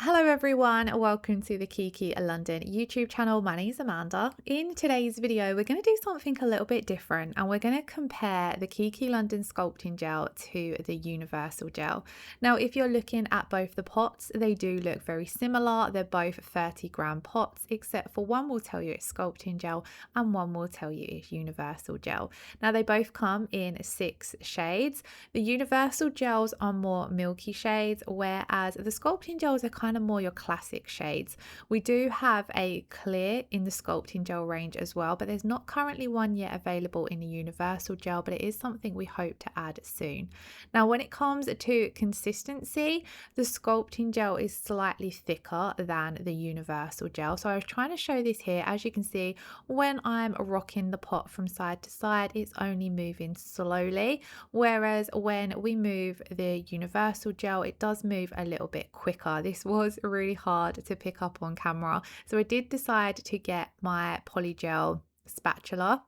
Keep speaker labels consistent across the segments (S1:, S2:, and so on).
S1: Hello everyone, welcome to the Kiki London YouTube channel. My name is Amanda. In today's video, we're going to do something a little bit different and we're going to compare the Kiki London Sculpting Gel to the Universal Gel. Now, if you're looking at both the pots, they do look very similar. They're both 30-gram pots, except for one will tell you it's Sculpting Gel and one will tell you it's Universal Gel. Now, they both come in 6 shades. The Universal Gels are more milky shades, whereas the Sculpting Gels are kind of more your classic shades. We do have a clear in the Sculpting Gel range as well, but there's not currently one yet available in the Universal Gel, but it is something we hope to add soon. Now, when it comes to consistency, the Sculpting Gel is slightly thicker than the Universal Gel. So I was trying to show this here. As you can see, when I'm rocking the pot from side to side, it's only moving slowly, whereas when we move the Universal Gel, it does move a little bit quicker. This was really hard to pick up on camera, so I did decide to get my Polygel spatula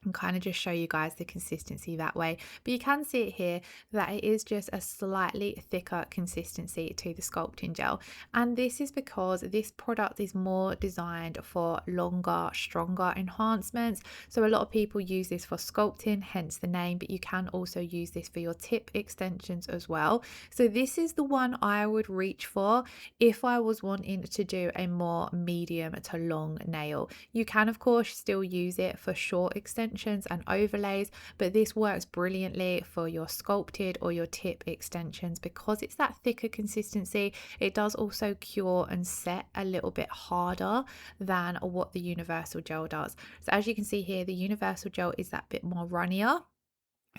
S1: and kind of just show you guys the consistency that way. But you can see it here that it is just a slightly thicker consistency to the Sculpting Gel, and this is because this product is more designed for longer, stronger enhancements. So a lot of people use this for sculpting, hence the name, but you can also use this for your tip extensions as well. So this is the one I would reach for if I was wanting to do a more medium to long nail. You can of course still use it for short extensions and overlays, but this works brilliantly for your sculpted or your tip extensions because it's that thicker consistency. It does also cure and set a little bit harder than what the Universal Gel does. So as you can see here, the Universal Gel is that bit more runnier,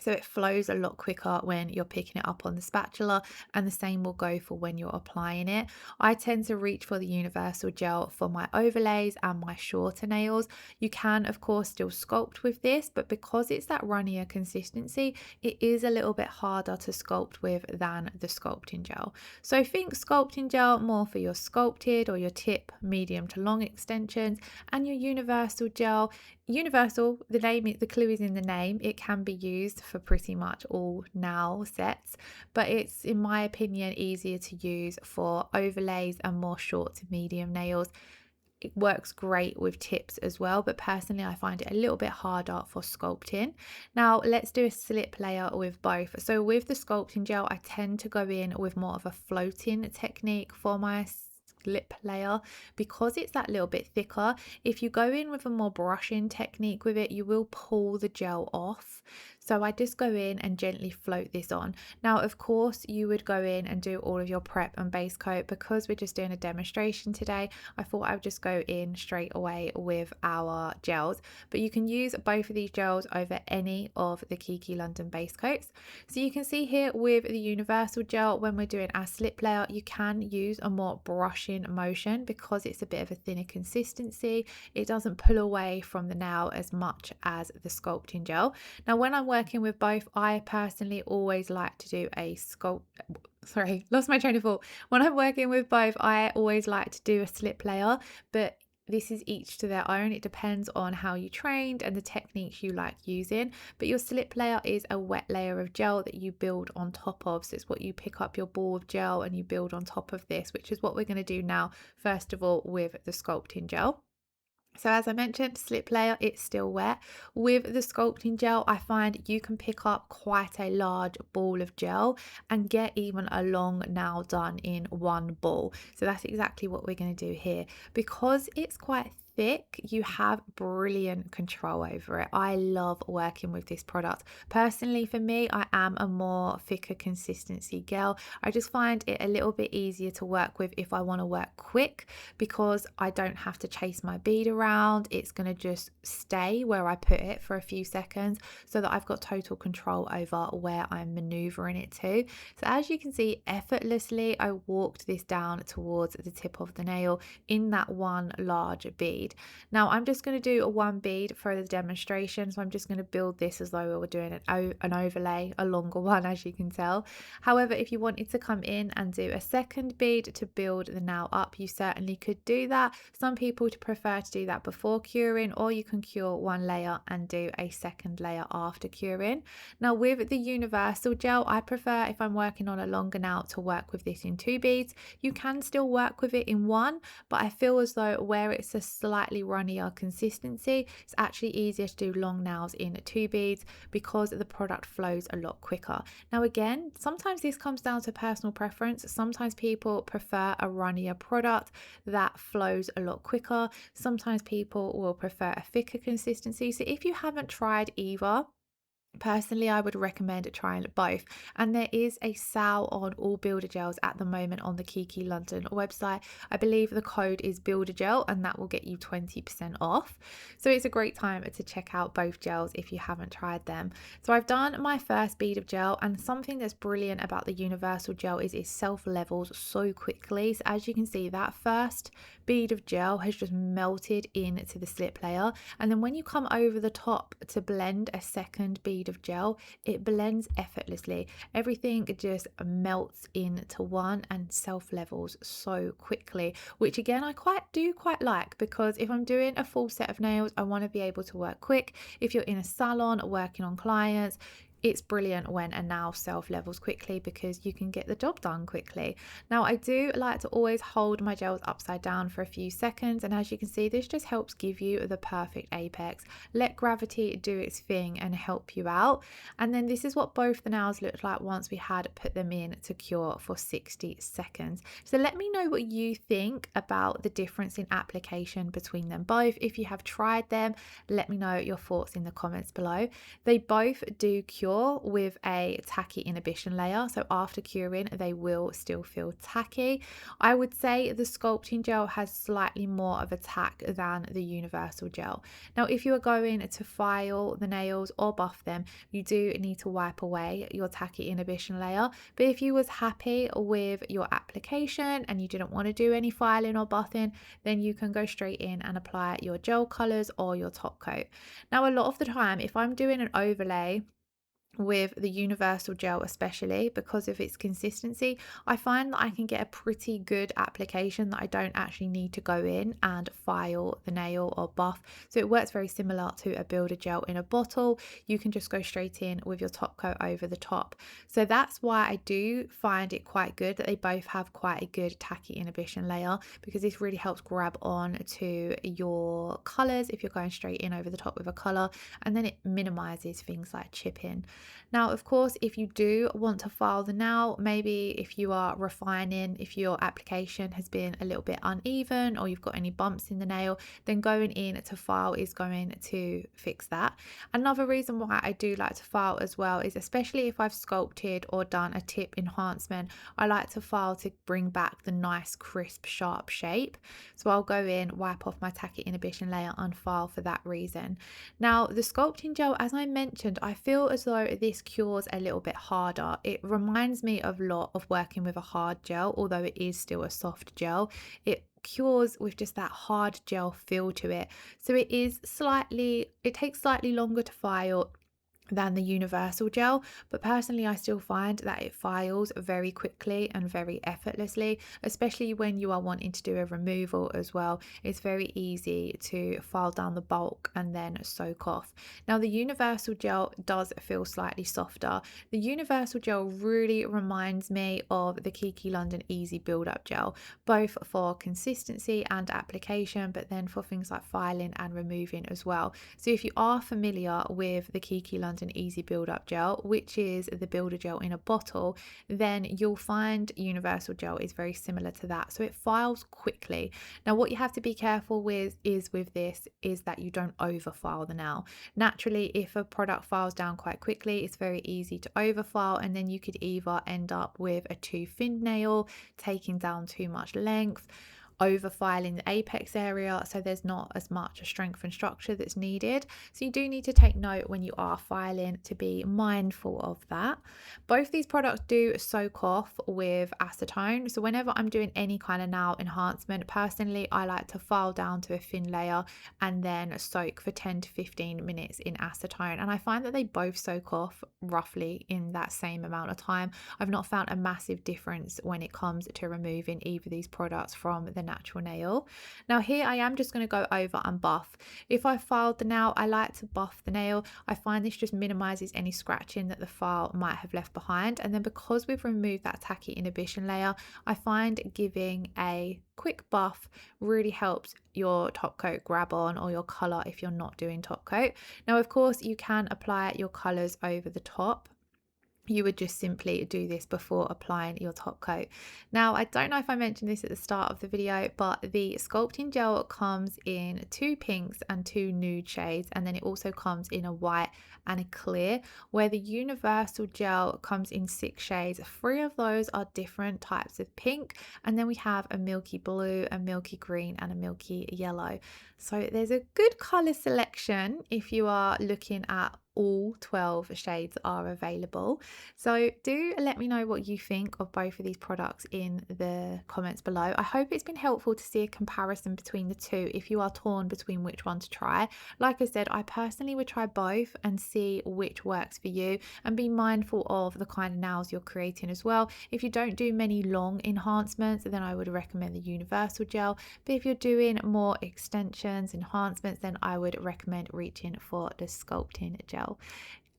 S1: so it flows a lot quicker when you're picking it up on the spatula, and the same will go for when you're applying it. I tend to reach for the Universal Gel for my overlays and my shorter nails. You can of course still sculpt with this, but because it's that runnier consistency, it is a little bit harder to sculpt with than the Sculpting Gel. So think Sculpting Gel more for your sculpted or your tip medium to long extensions, and your Universal Gel, Universal, the clue is in the name. It can be used for pretty much all nail sets, but it's, in my opinion, easier to use for overlays and more short to medium nails. It works great with tips as well, but personally I find it a little bit harder for sculpting. Now let's do a slip layer with both. So with the Sculpting Gel, I tend to go in with more of a floating technique for my lip layer because it's that little bit thicker. If you go in with a more brushing technique with it, you will pull the gel off. So I just go in and gently float this on. Now of course you would go in and do all of your prep and base coat. Because we're just doing a demonstration today, I thought I would just go in straight away with our gels, but you can use both of these gels over any of the Kiki London base coats. So you can see here with the Universal Gel, when we're doing our slip layer, you can use a more brushing motion because it's a bit of a thinner consistency. It doesn't pull away from the nail as much as the Sculpting Gel. Now when I'm working with both, I personally always like to do a lost my train of thought. When I'm working with both, I always like to do a slip layer, but this is each to their own. It depends on how you trained and the techniques you like using. But your slip layer is a wet layer of gel that you build on top of. So it's what you pick up your ball of gel and you build on top of this, which is what we're going to do now, first of all, with the Sculpting Gel. So as I mentioned, slip layer, it's still wet. With the Sculpting Gel, I find you can pick up quite a large ball of gel and get even a long nail done in one ball. So that's exactly what we're going to do here. Because it's quite thick, you have brilliant control over it. I love working with this product. Personally, for me, I am a more thicker consistency girl. I just find it a little bit easier to work with if I want to work quick, because I don't have to chase my bead around. It's going to just stay where I put it for a few seconds so that I've got total control over where I'm maneuvering it to. So as you can see, effortlessly I walked this down towards the tip of the nail in that one large bead. bead. Now I'm just going to do a one bead for the demonstration, so I'm just going to build this as though we were doing an overlay, a longer one, as you can tell. However, if you wanted to come in and do a second bead to build the nail up, you certainly could do that. Some people prefer to do that before curing, or you can cure one layer and do a second layer after curing. Now with the universal gel, I prefer, if I'm working on a longer nail, to work with this in 2 beads. You can still work with it in 1, but I feel as though where it's a slightly runnier consistency, it's actually easier to do long nails in 2 beads because the product flows a lot quicker. Now again, sometimes this comes down to personal preference. Sometimes people prefer a runnier product that flows a lot quicker. Sometimes people will prefer a thicker consistency. So if you haven't tried either, personally, I would recommend trying both. And there is a sale on all builder gels at the moment on the Kiki London website. I believe the code is builder gel, and that will get you 20% off. So it's a great time to check out both gels if you haven't tried them. So I've done my first bead of gel, and something that's brilliant about the universal gel is it self levels so quickly. So as you can see, that first bead of gel has just melted into the slip layer, and then when you come over the top to blend a second bead of gel, it blends effortlessly. Everything just melts into one and self levels so quickly, which again I quite like, because if I'm doing a full set of nails, I want to be able to work quick. If you're in a salon working on clients, it's brilliant when a nail self levels quickly because you can get the job done quickly. Now I do like to always hold my gels upside down for a few seconds, and as you can see, this just helps give you the perfect apex. Let gravity do its thing and help you out. And then this is what both the nails looked like once we had put them in to cure for 60 seconds. So let me know what you think about the difference in application between them both. If you have tried them, let me know your thoughts in the comments below. They both do cure with a tacky inhibition layer, so after curing they will still feel tacky. I would say the sculpting gel has slightly more of a tack than the universal gel. Now if you are going to file the nails or buff them, you do need to wipe away your tacky inhibition layer, but if you was happy with your application and you didn't want to do any filing or buffing, then you can go straight in and apply your gel colors or your top coat. Now a lot of the time, if I'm doing an overlay with the universal gel, especially because of its consistency, I find that I can get a pretty good application that I don't actually need to go in and file the nail or buff. So it works very similar to a builder gel in a bottle. You can just go straight in with your top coat over the top. So that's why I do find it quite good that they both have quite a good tacky inhibition layer, because this really helps grab on to your colors if you're going straight in over the top with a color, and then it minimizes things like chipping. Now, of course, if you do want to file the nail, maybe if you are refining, if your application has been a little bit uneven or you've got any bumps in the nail, then going in to file is going to fix that. Another reason why I do like to file as well is, especially if I've sculpted or done a tip enhancement, I like to file to bring back the nice, crisp, sharp shape. So I'll go in, wipe off my tacky inhibition layer and file for that reason. Now, the sculpting gel, as I mentioned, I feel as though this cures a little bit harder. It reminds me of a lot of working with a hard gel, although it is still a soft gel. It cures with just that hard gel feel to it. So it takes slightly longer to file than the universal gel, but personally I still find that it files very quickly and very effortlessly, especially when you are wanting to do a removal as well. It's very easy to file down the bulk and then soak off. Now the universal gel does feel slightly softer. The universal gel really reminds me of the Kiki London Easy Build Up Gel, both for consistency and application, but then for things like filing and removing as well. So if you are familiar with the Kiki London Easy Build Up Gel, which is the builder gel in a bottle, then you'll find universal gel is very similar to that. So it files quickly. Now what you have to be careful with is that you don't over file the nail. Naturally, if a product files down quite quickly, it's very easy to over file, and then you could either end up with a too thin nail, taking down too much length, over filing the apex area, so there's not as much strength and structure that's needed. So you do need to take note when you are filing to be mindful of that. Both these products do soak off with acetone, so whenever I'm doing any kind of nail enhancement, personally I like to file down to a thin layer and then soak for 10 to 15 minutes in acetone, and I find that they both soak off roughly in that same amount of time. I've not found a massive difference when it comes to removing either of these products from the natural nail. Now here I am just going to go over and buff. If I filed the nail, I like to buff the nail. I find this just minimizes any scratching that the file might have left behind, and then because we've removed that tacky inhibition layer, I find giving a quick buff really helps your top coat grab on, or your color if you're not doing top coat. Now of course you can apply your colors over the top. You would just simply do this before applying your top coat. Now, I don't know if I mentioned this at the start of the video, but the sculpting gel comes in 2 pinks and 2 nude shades, and then it also comes in a white and a clear, where the universal gel comes in 6 shades. 3 of those are different types of pink, and then we have a milky blue, a milky green, and a milky yellow. So there's a good color selection if you are looking at all 12 shades are available. So do let me know what you think of both of these products in the comments below. I hope it's been helpful to see a comparison between the two if you are torn between which one to try. Like I said, I personally would try both and see which works for you, and be mindful of the kind of nails you're creating as well. If you don't do many long enhancements, then I would recommend the universal gel, but if you're doing more extensions, enhancements, then I would recommend reaching for the sculpting gel.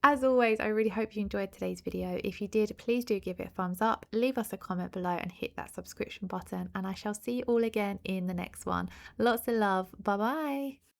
S1: As always, I really hope you enjoyed today's video. If you did, please do give it a thumbs up, leave us a comment below, and hit that subscription button, and I shall see you all again in the next one. Lots of love. Bye bye.